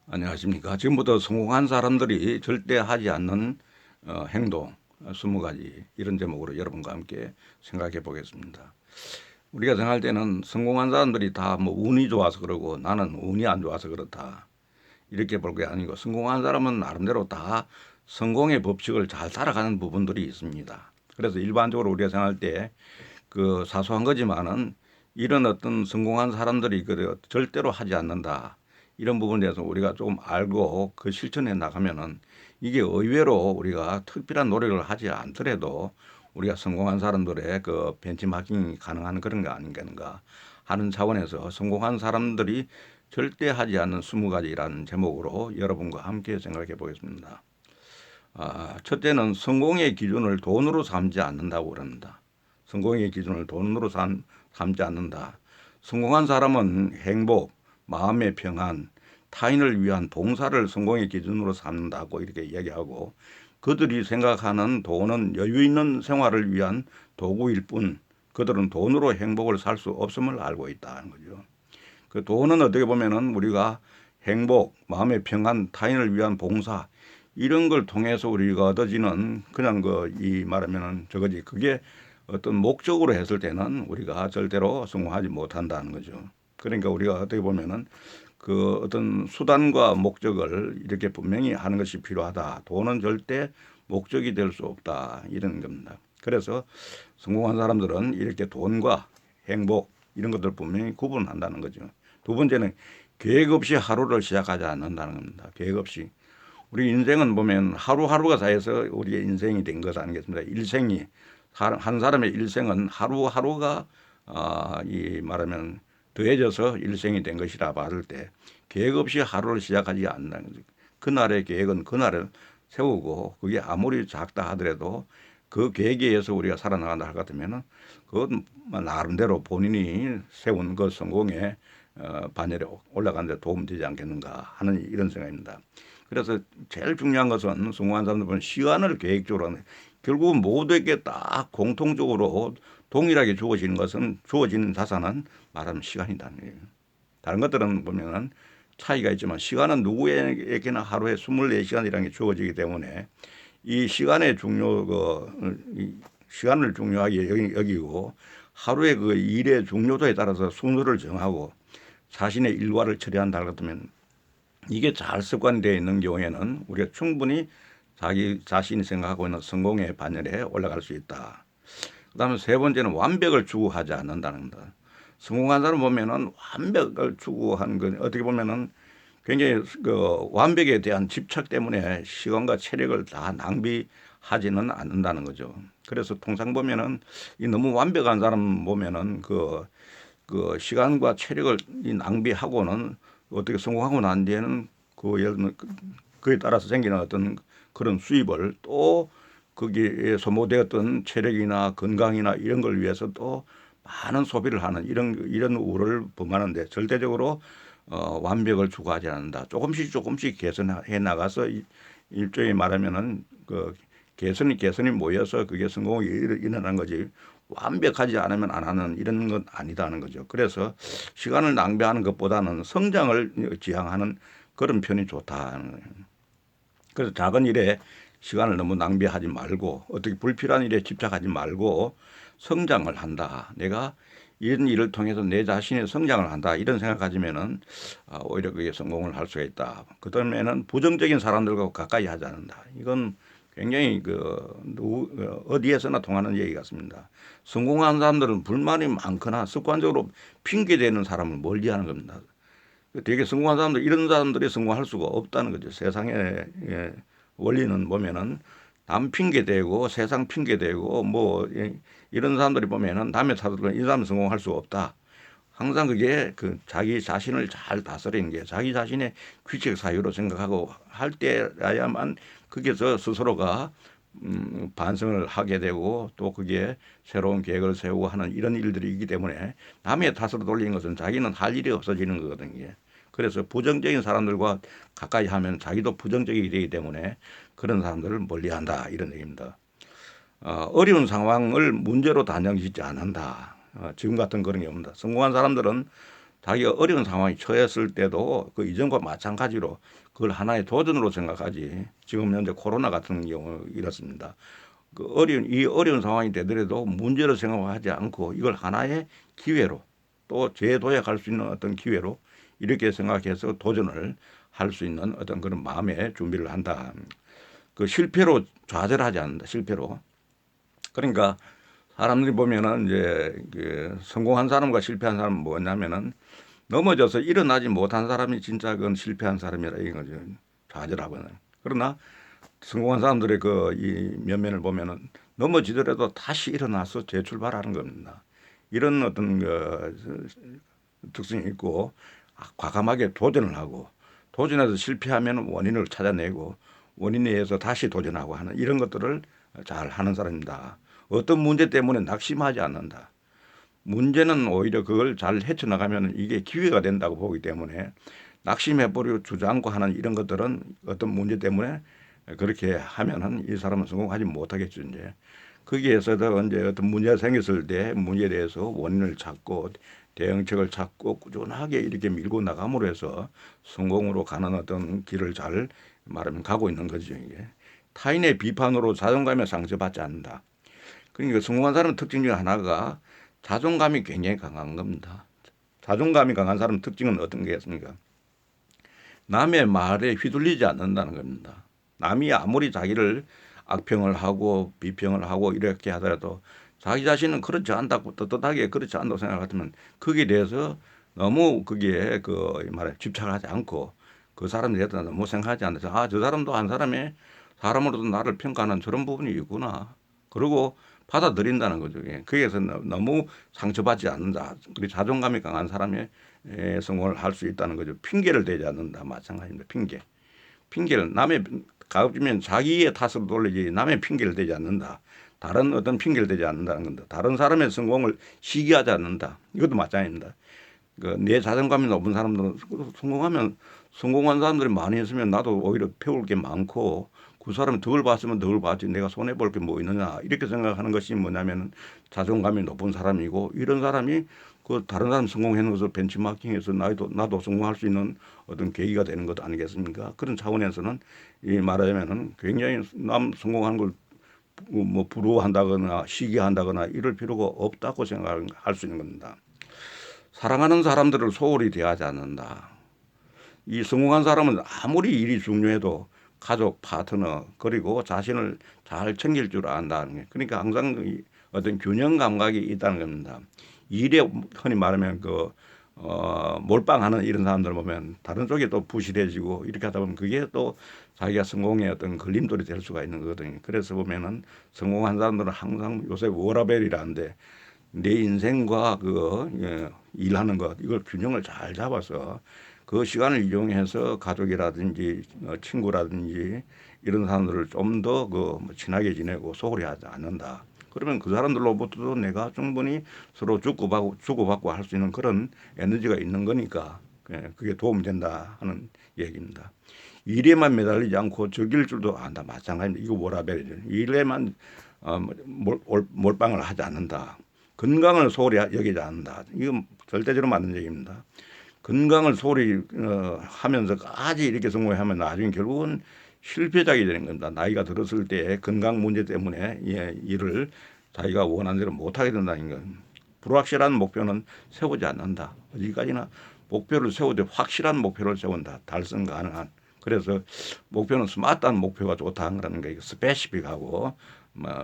안녕하십니까. 지금부터 성공한 사람들이 절대 하지 않는 행동 20가지 이런 제목으로 여러분과 함께 생각해 보겠습니다. 우리가 생각할 때는 성공한 사람들이 다 뭐 운이 좋아서 그러고 나는 운이 안 좋아서 그렇다. 이렇게 볼 게 아니고 성공한 사람은 나름대로 다 성공의 법칙을 잘 따라가는 부분들이 있습니다. 그래서 일반적으로 우리가 생각할 때 그 사소한 거지만은 이런 어떤 성공한 사람들이 그 절대로 하지 않는다. 이런 부분에 대해서 우리가 조금 알고 그 실천해 나가면은 이게 의외로 우리가 특별한 노력을 하지 않더라도 우리가 성공한 사람들의 그 벤치마킹이 가능한 그런 거 아닌가 하는 차원에서 성공한 사람들이 절대 하지 않는 20가지라는 제목으로 여러분과 함께 생각해 보겠습니다. 첫째는 성공의 기준을 돈으로 삼지 않는다고 그럽니다. 성공의 기준을 돈으로 삼지 않는다. 성공한 사람은 행복, 마음의 평안, 타인을 위한 봉사를 성공의 기준으로 삼는다고 이렇게 이야기하고 그들이 생각하는 돈은 여유 있는 생활을 위한 도구일 뿐 그들은 돈으로 행복을 살 수 없음을 알고 있다는 거죠. 그 돈은 어떻게 보면은 우리가 행복, 마음의 평안, 타인을 위한 봉사 이런 걸 통해서 우리가 얻어지는 그냥 이 말하면은 저거지 그게 어떤 목적으로 했을 때는 우리가 절대로 성공하지 못한다는 거죠. 그러니까 우리가 어떻게 보면은 그 어떤 수단과 목적을 이렇게 분명히 하는 것이 필요하다. 돈은 절대 목적이 될 수 없다. 이런 겁니다. 그래서 성공한 사람들은 이렇게 돈과 행복 이런 것들 분명히 구분한다는 거죠. 두 번째는 계획 없이 하루를 시작하지 않는다는 겁니다. 계획 없이. 우리 인생은 보면 하루하루가 쌓여서 우리의 인생이 된 것 아니겠습니까? 일생이 한 사람의 일생은 하루하루가 이 말하면 더해져서 일생이 된 것이라 봤을 때 계획 없이 하루를 시작하지 않는 거죠. 그날의 계획은 그날을 세우고 그게 아무리 작다 하더라도 그 계획에 의해서 우리가 살아나간다 할 것 같으면은 그건 나름대로 본인이 세운 그 성공의 반열에 올라가는 데 도움되지 않겠는가 하는 이런 생각입니다. 그래서 제일 중요한 것은 성공한 사람들은 시간을 계획적으로 하는 결국은 모두에게 딱 공통적으로 동일하게 주어지는 것은 주어지는 자산은 말하면 시간이다는 거예요. 다른 것들은 보면은 차이가 있지만 시간은 누구에게나 하루에 24시간이라는 게 주어지기 때문에 이 시간의 시간을 중요하게 여기고 하루의 그 일의 중요도에 따라서 순서를 정하고 자신의 일과를 처리한다 그러면 이게 잘 습관되어 있는 경우에는 우리가 충분히 자기 자신이 생각하고 있는 성공의 반열에 올라갈 수 있다. 그다음에 세 번째는 완벽을 추구하지 않는다는 것. 성공한 사람 보면은 완벽을 추구하는 건 어떻게 보면은 굉장히 그 완벽에 대한 집착 때문에 시간과 체력을 다 낭비하지는 않는다는 거죠. 그래서 통상 보면은 이 너무 완벽한 사람 보면은 그 시간과 체력을 낭비하고는 어떻게 성공하고 난 뒤에는 그 예를 들면 그에 따라서 생기는 어떤 그런 수입을 또 거기에 소모되었던 체력이나 건강이나 이런 걸 위해서 또 많은 소비를 하는 이런 우를 범하는데 절대적으로 완벽을 추구하지 않는다. 조금씩 개선해 나가서 일종의 말하면은 그 개선이 모여서 그게 성공이 일어나는 거지. 완벽하지 않으면 안 하는 이런 건 아니다는 거죠. 그래서 시간을 낭비하는 것보다는 성장을 지향하는 그런 편이 좋다는 거예요. 그래서 작은 일에 시간을 너무 낭비하지 말고 어떻게 불필요한 일에 집착하지 말고 성장을 한다. 내가 이런 일을 통해서 내 자신의 성장을 한다. 이런 생각 가지면은 오히려 그게 성공을 할 수가 있다. 그다음에는 부정적인 사람들과 가까이 하지 않는다. 이건 굉장히 어디에서나 통하는 얘기 같습니다. 성공한 사람들은 불만이 많거나 습관적으로 핑계대는 사람을 멀리하는 겁니다. 되게 성공한 사람들 이런 사람들이 성공할 수가 없다는 거죠. 세상의 원리는 보면은 남 핑계 대고 세상 핑계 대고 뭐 이런 사람들이 보면은 남의 사람들은 이 사람 성공할 수 없다. 항상 그게 그 자기 자신을 잘 다스리는 게 자기 자신의 규칙 사유로 생각하고 할 때야만 거기서 스스로가 반성을 하게 되고 또 그게 새로운 계획을 세우고 하는 이런 일들이 있기 때문에 남의 탓으로 돌리는 것은 자기는 할 일이 없어지는 거거든요. 그래서 부정적인 사람들과 가까이 하면 자기도 부정적이게 되기 때문에 그런 사람들을 멀리한다 이런 얘기입니다. 어려운 상황을 문제로 단정짓지 않는다. 지금 같은 그런 게 없습니다. 성공한 사람들은 자기가 어려운 상황에 처했을 때도 그 이전과 마찬가지로 그걸 하나의 도전으로 생각하지. 지금 현재 코로나 같은 경우 이렇습니다. 이 어려운 상황이 되더라도 문제로 생각하지 않고 이걸 하나의 기회로 또 재도약할 수 있는 어떤 기회로 이렇게 생각해서 도전을 할 수 있는 어떤 그런 마음의 준비를 한다. 그 실패로 좌절하지 않는다. 실패로. 그러니까 사람들이 보면은 이제 그 성공한 사람과 실패한 사람은 뭐냐면은 넘어져서 일어나지 못한 사람이 진짜 그건 실패한 사람이라 이거죠. 좌절하거나. 그러나 성공한 사람들의 그 이 면면을 보면은 넘어지더라도 다시 일어나서 재출발하는 겁니다. 이런 어떤 그 특성이 있고 과감하게 도전을 하고 도전해서 실패하면 원인을 찾아내고 원인에 의해서 다시 도전하고 하는 이런 것들을 잘 하는 사람입니다. 어떤 문제 때문에 낙심하지 않는다. 문제는 오히려 그걸 잘 헤쳐나가면 이게 기회가 된다고 보기 때문에 낙심해버리고 주저앉고 하는 이런 것들은 어떤 문제 때문에 그렇게 하면은 이 사람은 성공하지 못하겠죠, 이제. 거기에서도 이제 어떤 문제가 생겼을 때 문제에 대해서 원인을 찾고 대응책을 찾고 꾸준하게 이렇게 밀고 나감으로 해서 성공으로 가는 어떤 길을 잘 말하면 가고 있는 거죠, 이게. 타인의 비판으로 자존감에 상처받지 않는다. 그러니까 성공한 사람의 특징 중에 하나가 자존감이 굉장히 강한 겁니다. 자존감이 강한 사람 특징은 어떤 게 있습니까? 남의 말에 휘둘리지 않는다는 겁니다. 남이 아무리 자기를 악평을 하고 비평을 하고 이렇게 하더라도 자기 자신은 그렇지 않다고 떳떳하게 그렇지 않다고 생각하면 거기에 대해서 너무 거기에 그 말에 집착하지 않고 그 사람에 대해서 너무 생각하지 않아서 저 사람도 한 사람의 사람으로도 나를 평가하는 저런 부분이 있구나. 그리고 받아들인다는 거죠. 거기에서 너무 상처받지 않는다. 그리고 자존감이 강한 사람의 성공을 할 수 있다는 거죠. 핑계를 대지 않는다. 마찬가지입니다. 핑계를 남의 가급적이면 자기의 탓으로 돌리지 남의 핑계를 대지 않는다. 다른 어떤 핑계를 대지 않는다는 겁니다. 다른 사람의 성공을 시기하지 않는다. 이것도 마찬가지입니다. 내 자존감이 높은 사람들은 성공하면 성공한 사람들이 많이 있으면 나도 오히려 배울 게 많고 그 사람이 덜 봤으면 덜 봤지 내가 손해볼 게 뭐 있느냐 이렇게 생각하는 것이 뭐냐면 자존감이 높은 사람이고 이런 사람이 그 다른 사람 성공하는 것을 벤치마킹해서 나도 성공할 수 있는 어떤 계기가 되는 것 아니겠습니까? 그런 차원에서는 이 말하자면은 굉장히 남 성공하는 걸 뭐 부러워한다거나 시기한다거나 이럴 필요가 없다고 생각할 수 있는 겁니다. 사랑하는 사람들을 소홀히 대하지 않는다. 이 성공한 사람은 아무리 일이 중요해도 가족, 파트너 그리고 자신을 잘 챙길 줄 안다는 게 그러니까 항상 어떤 균형 감각이 있다는 겁니다. 일에 흔히 말하면 몰빵하는 이런 사람들 보면 다른 쪽에 또 부실해지고 이렇게 하다 보면 그게 또 자기가 성공의 어떤 걸림돌이 될 수가 있는 거거든요. 그래서 보면은 성공한 사람들은 항상 요새 워라벨이라는데 내 인생과 일하는 것 이걸 균형을 잘 잡아서 그 시간을 이용해서 가족이라든지 친구라든지 이런 사람들을 좀 더 친하게 지내고 소홀히 하지 않는다. 그러면 그 사람들로부터도 내가 충분히 서로 주고받고 할 수 있는 그런 에너지가 있는 거니까 그게 도움이 된다 하는 얘기입니다. 일에만 매달리지 않고 즐길 줄도 안다. 마찬가지입니다. 이거 워라벨이죠. 일에만 몰빵을 하지 않는다. 건강을 소홀히 여기지 않는다. 이건 절대적으로 맞는 얘기입니다. 건강을 소홀히 하면서까지 이렇게 성공하면 나중에 결국은 실패작이 되는 겁니다. 나이가 들었을 때 건강 문제 때문에 일을 자기가 원하는 대로 못하게 된다는 건 불확실한 목표는 세우지 않는다. 어디까지나 목표를 세우되 확실한 목표를 세운다. 달성 가능한. 그래서 목표는 스마트한 목표가 좋다 그러는 게 스페시픽하고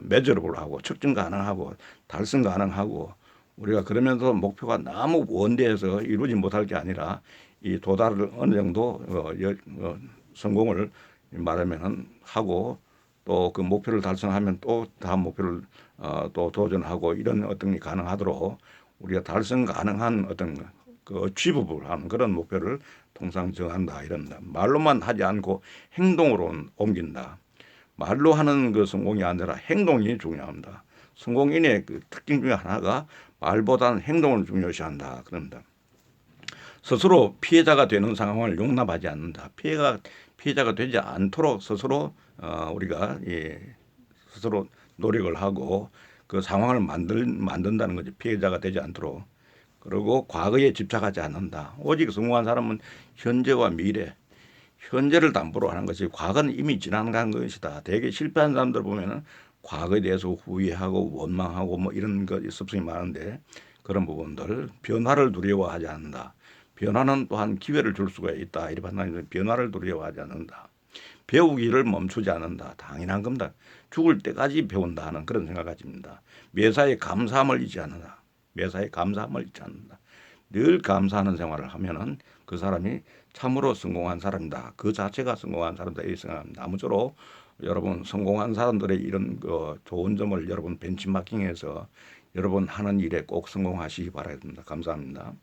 메저러블하고 측정 가능하고 달성 가능하고 우리가 그러면서 목표가 너무 원대해서 이루지 못할 게 아니라 이 도달을 어느 정도 성공을 말하면은 하고 또 그 목표를 달성하면 또 다음 목표를 또 도전하고 이런 어떤 게 가능하도록 우리가 달성 가능한 어떤 achievable 하는 그런 목표를 통상 정한다 이런다. 말로만 하지 않고 행동으로 옮긴다. 말로 하는 그 성공이 아니라 행동이 중요합니다. 성공인의 그 특징 중에 하나가 말보다는 행동을 중요시한다. 그런다. 스스로 피해자가 되는 상황을 용납하지 않는다. 피해자가 되지 않도록 스스로 우리가 스스로 노력을 하고 그 상황을 만든다는 거죠. 피해자가 되지 않도록. 그리고 과거에 집착하지 않는다. 오직 성공한 사람은 현재와 미래, 현재를 담보로 하는 것이 과거는 이미 지나간 것이다. 되게 실패한 사람들 보면은 과거에 대해서 후회하고 원망하고 뭐 이런 것 습성이 많은데 그런 부분들 변화를 두려워하지 않는다. 변화는 또한 기회를 줄 수가 있다. 이렇게 판단해서 변화를 두려워하지 않는다. 배우기를 멈추지 않는다. 당연한 겁니다. 죽을 때까지 배운다 하는 그런 생각 가집니다. 매사에 감사함을 잊지 않는다. 매사에 감사함을 잊지 않는다. 늘 감사하는 생활을 하면은 그 사람이 참으로 성공한 사람이다. 그 자체가 성공한 사람이다. 이렇게 생각합니다. 아무쪼록 여러분 성공한 사람들의 이런 좋은 점을 여러분 벤치마킹해서 여러분 하는 일에 꼭 성공하시기 바랍니다. 감사합니다.